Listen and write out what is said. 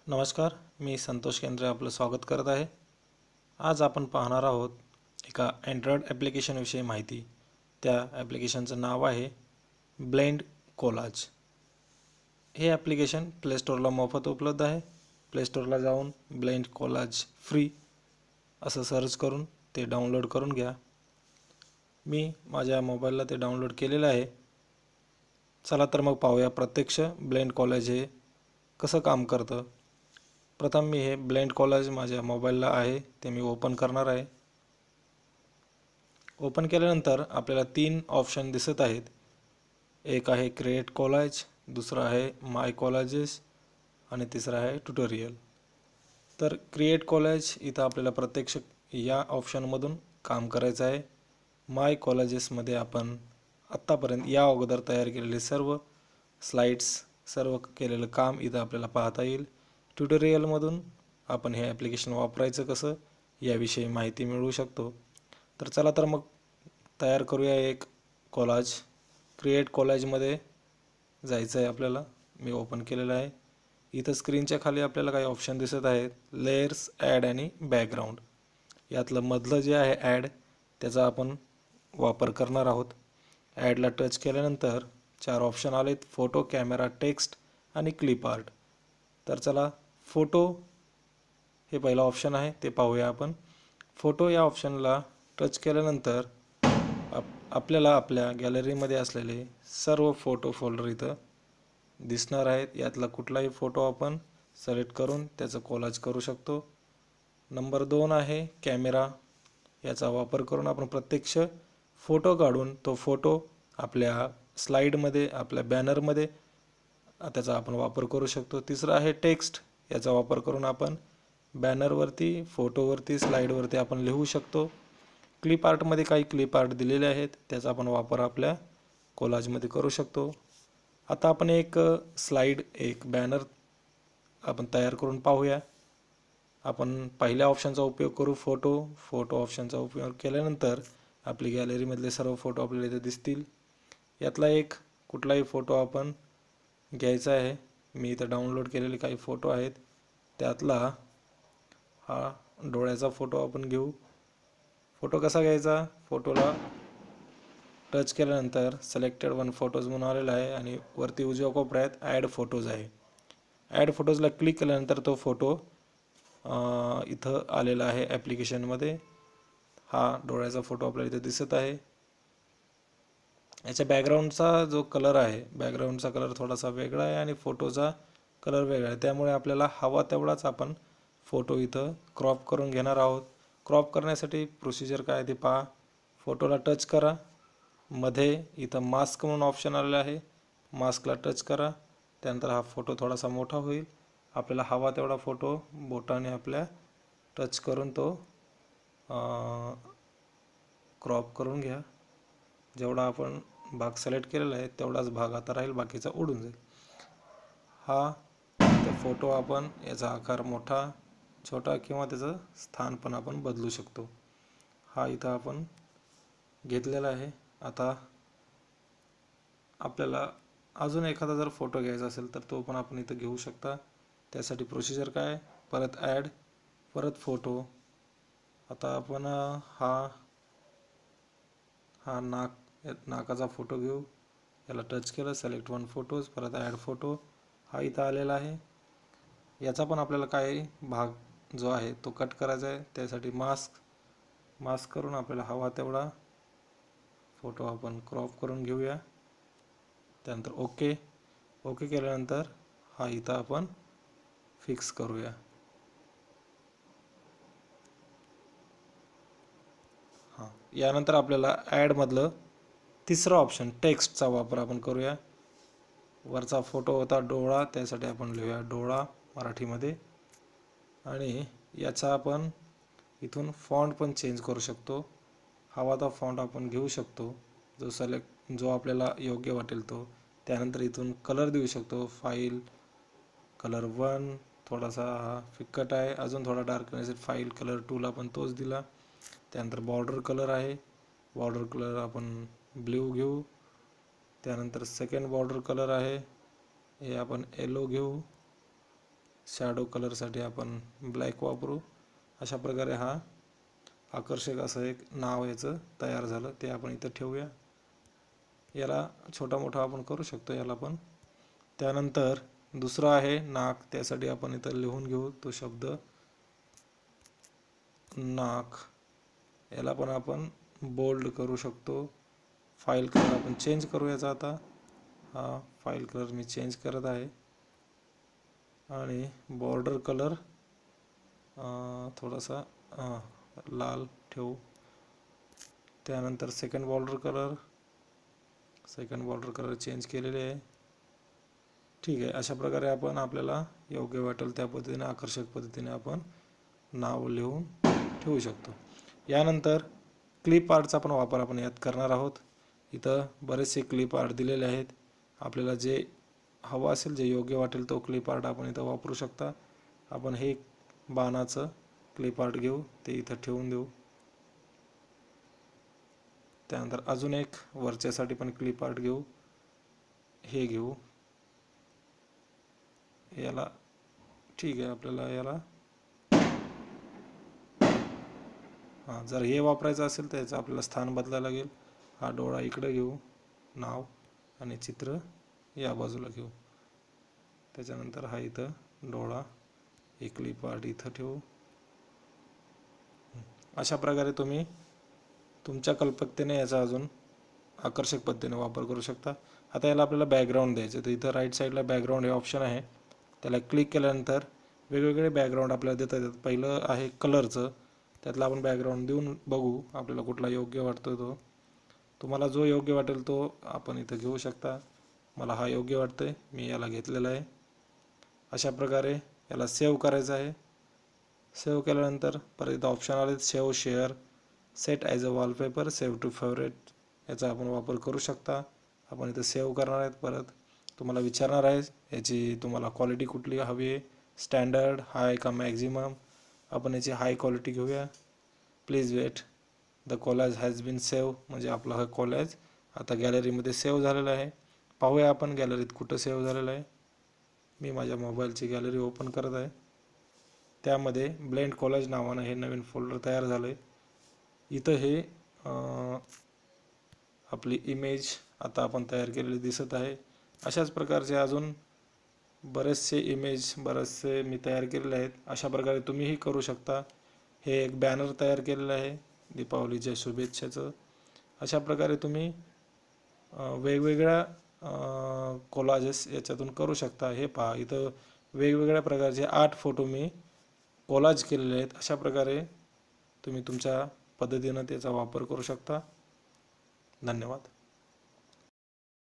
नमस्कार, मी संतोष केंद्रे आपलं स्वागत करत आहे। आज आपण पाहणार आहोत एका अँड्रॉइड ॲप्लिकेशनविषयी माहिती। त्या ॲप्लिकेशनचं नाव आहे ब्लेंड कोलाज। हे ॲप्लिकेशन प्ले स्टोअरला मोफत उपलब्ध आहे। प्ले स्टोअरला जाऊन ब्लेंड कोलाज फ्री असं सर्च करून ते डाउनलोड करून घ्या। मी माझ्या मोबाईलला ते डाउनलोड केलेलं आहे। चला तर मग पाहूया प्रत्यक्ष ब्लेंड कोलाज हे कसं काम करतं। प्रथम मी हे ब्लेंड कोलाज माझ्या मोबाईलला आहे ते मी ओपन करणार आहे। ओपन केल्यानंतर आपल्याला तीन ऑप्शन दिसत आहेत। एक आहे क्रिएट कोलाज, दुसरा आहे माय कोलाजेस आणि तिसरा आहे ट्युटोरियल। तर क्रिएट कोलाज इथं आपल्याला प्रत्यक्ष या ऑप्शनमधून काम करायचं आहे। माय कोलाजेसमध्ये आपण आत्तापर्यंत या अगोदर तयार केलेले सर्व स्लाइड्स, सर्व केलेलं काम इथं आपल्याला पाहता येईल। ट्युटोरियलमधून आपण हे ॲप्लिकेशन वापरायचं कसं याविषयी माहिती मिळवू शकतो। तर चला तर मग तयार करूया एक कोलाज। क्रिएट कोलाजमध्ये जायचं आहे आपल्याला। मी ओपन केलेलं आहे। इथं स्क्रीनच्या खाली आपल्याला काही ऑप्शन दिसत आहेत, लेयर्स, ॲड आणि बॅकग्राऊंड। यातलं मधलं जे आहे ॲड त्याचा आपण वापर करणार आहोत। ॲडला टच केल्यानंतर चार ऑप्शन आलेत, फोटो, कॅमेरा, टेक्स्ट आणि क्लिप आर्ट। तर चला फोटो हे पहिला ऑप्शन आहे ते पाहूया आपण। फोटो या ऑप्शनला टच केल्यानंतर आपल्याला आपल्या गॅलरीमध्ये असलेले सर्व फोटो फोल्डर इथं दिसणार आहेत। यातला कुठलाही फोटो आपण सिलेक्ट करून त्याचं कोलाज करू शकतो। नंबर 2 आहे कॅमेरा। याचा वापर करून आपण प्रत्यक्ष फोटो काढून तो फोटो आपल्या स्लाइडमध्ये, आपल्या बॅनरमध्ये त्याचा आपण वापर करू शकतो। तिसरा आहे टेक्स्ट। याचा वापर करून आपण बॅनरवरती, फोटोवरती, स्लाइडवरती आपण लिहू शकतो। क्लिप आर्टमध्ये काही क्लिप आर्ट दिलेले आहेत, त्याचा आपण वापर आपल्या कोलाजमध्ये करू शकतो। आता आपण एक स्लाइड, एक बॅनर आपण तयार करून पाहूया। आपण पहिल्या ऑप्शनचा उपयोग करू, फोटो ऑप्शनचा उपयोग केल्यानंतर आपली गॅलरीमधले सर्व फोटो आपल्याला इथे दिसतील। यातला एक कुठलाही फोटो आपण घ्यायचा आहे। मी इथं डाउनलोड केलेले काही फोटो आहेत, त्यातला हा डोळ्याचा फोटो आपण घेऊ। फोटो कसा घ्यायचा, फोटोला टच केल्यानंतर सिलेक्टेड वन फोटोज म्हणून आलेला आहे आणि वरती उजव्या कोपऱ्यात ॲड फोटोज आहे। ॲड फोटोजला क्लिक केल्यानंतर तो फोटो इथं आलेला आहे ॲप्लिकेशनमध्ये। हा डोळ्याचा फोटो आपल्याला इथे दिसत आहे। याच्या बॅकग्राऊंडचा जो कलर आहे, बॅकग्राऊंडचा कलर थोडासा वेगळा आहे आणि फोटोचा कलर वेगळा आहे, त्यामुळे आपल्याला हवा तेवढाच आपण फोटो इथं क्रॉप करून घेणार आहोत। क्रॉप करण्यासाठी प्रोसिजर काय ते पहा। फोटोला टच करा, मध्ये इथं मास्क म्हणून ऑप्शन आलेला आहे, मास्कला टच करा। त्यानंतर हा फोटो थोडासा मोठा होईल। आपल्याला हवा तेवढा फोटो बोटाने आपल्या टच करून तो क्रॉप करून घ्या। जेवढा आपण भाग सिलेक्ट केलेला आहे तेवढाच भाग आता राहील, बाकीचा उडून जाईल। हा फोटो आपण याचा आकार मोठा, छोटा किंवा त्याचं स्थान पण आपण बदलू शकतो। हा इथं आपण घेतलेला आहे। आता आपल्याला अजून एखादा जर फोटो घ्यायचा असेल तर तो पण आपण इथं घेऊ शकता। त्यासाठी प्रोसिजर काय, परत ॲड, परत फोटो। आता आपण हा नाकाचा फोटो घेऊ। याला टच केलं, सिलेक्ट वन फोटोज, परत ॲड फोटो, हा इथं आलेला आहे। याचा पण आपल्याला काही भाग जो आहे तो कट करायचा आहे। त्यासाठी मास्क करून आपल्याला हवा तेवढा फोटो आपण क्रॉप करून घेऊया। त्यानंतर ओके केल्यानंतर हा इथं आपण फिक्स करूया। यानंतर आपल्याला ॲडमधलं तिसरं ऑप्शन टेक्स्टचा वापर आपण करूया। वरचा फोटो होता डोळा, त्यासाठी आपण लिहूया डोळा मराठीमध्ये आणि याचा आपण इथून फॉन्ट पण चेंज करू शकतो। हवा तो फॉन्ट आपण घेऊ शकतो, जो आपल्याला योग्य वाटेल तो। त्यानंतर इथून कलर देऊ शकतो, फाईल कलर 1 थोडासा फिक्कट आहे, अजून थोडा डार्क करण्यासाठी फाईल कलर 2 ला आपण तोच दिला। त्यानंतर बॉर्डर कलर आहे, बॉर्डर कलर आपण ब्ल्यू घेऊ। त्यानंतर सेकंड बॉर्डर कलर आहे, हे आपण येलो घेऊ। शॅडो कलरसाठी आपण ब्लॅक वापरू. अशा प्रकारे हा आकर्षक असं एक नाव याचं तयार झालं, ते आपण इथं ठेवूया. याला छोटा मोठा आपण करू शकतो याला पण. त्यानंतर दुसरं आहे नाक, त्यासाठी आपण इथं लिहून घेऊ तो शब्द नाक. याला पण आपण बोल्ड करू शकतो. फाईल कलर आपण चेंज करू याचा आता. हा फाईल कलर मी चेंज करत आहे आणि बॉर्डर कलर थोडासा लाल ठेवू. त्यानंतर सेकंड बॉर्डर कलर चेंज केलेले आहे. ठीक आहे. अशा प्रकारे आपण आपल्याला योग्य वाटेल त्या पद्धतीने आकर्षक पद्धतीने आपण नाव लिहून ठेवू शकतो. यानंतर क्लिप आर्टचा पण वापर आपण यात करणार आहोत. इथं बरेचसे क्लिप आर्ट दिलेले आहेत. आपल्याला जे हवं असेल, जे योग्य वाटेल तो क्लिप आर्ट आपण इथं वापरू शकता. आपण हे बाणाचं क्लिप आर्ट घेऊ, ते इथं ठेवून देऊ. त्यानंतर अजून एक वरच्यासाठी पण क्लिप आर्ट घेऊ, हे घेऊ. याला ठीक आहे, आपल्याला याला जर हे वापरायचं असेल तर याचं आपल्याला स्थान बदलायला लागेल. हा डोळा इकडे घेऊ, नाव आणि चित्र या बाजूला घेऊ. त्याच्यानंतर हा इथं डोळा, एक क्लिप आर्ट इथं ठेवू. अशा प्रकारे तुम्ही तुमच्या कल्पकतेने याचा अजून आकर्षक पद्धतीने वापर करू शकता. आता याला आपल्याला बॅकग्राऊंड द्यायचं, तर इथं राईट साईडला बॅकग्राऊंड हे ऑप्शन आहे. त्याला क्लिक केल्यानंतर वेगवेगळे बॅकग्राऊंड आपल्याला देता येतात. पहिलं आहे कलरचं, त्यातला आपण बॅकग्राऊंड देऊन बघू आपल्याला कुठला योग्य वाटतो तो. तुम्हाला जो योग्य वाटेल तो आपण इथं घेऊ शकता. मला हा योग्य वाटतोय, मी याला घेतलेला आहे. अशा प्रकारे याला सेव्ह करायचं आहे. सेव्ह केल्यानंतर परत इथं ऑप्शन आले, save, share, set as a wallpaper, save to favourite, याचा आपण वापर करू शकता. आपण इथं सेव्ह करणार आहेत. परत तुम्हाला विचारणार आहे याची तुम्हाला क्वालिटी कुठली हवी आहे, स्टँडर्ड, हाय का मॅक्झिमम. आपण याची हाय क्वालिटी घेऊया. Please wait, the college has been save, म्हणजे आपला हा कॉलेज आता गॅलरीमध्ये सेव्ह झालेला आहे. पाहूया आपण गॅलरीत कुठं सेव्ह झालेलं आहे. मी माझ्या मोबाईलची गॅलरी ओपन करत आहे. त्यामध्ये ब्लेंड कॉलेज नावानं हे नवीन फोल्डर तयार झालं आहे. इथं हे आपली इमेज आता आपण तयार केलेली दिसत आहे. अशाच प्रकारचे अजून बरेचसे मी तयार केलेले आहेत. अशा प्रकारे तुम्हीही करू शकता. हे एक बॅनर तयार केलेलं आहे दीपावलीच्या शुभेच्छाचं. अशा प्रकारे तुम्ही वेगवेगळ्या कोलाजेस याच्यातून करू शकता. हे पहा, इथं वेगवेगळ्या प्रकारचे 8 फोटो मी कोलाज केलेले आहेत. अशा प्रकारे तुम्ही तुमच्या पद्धतीनं त्याचा वापर करू शकता. धन्यवाद.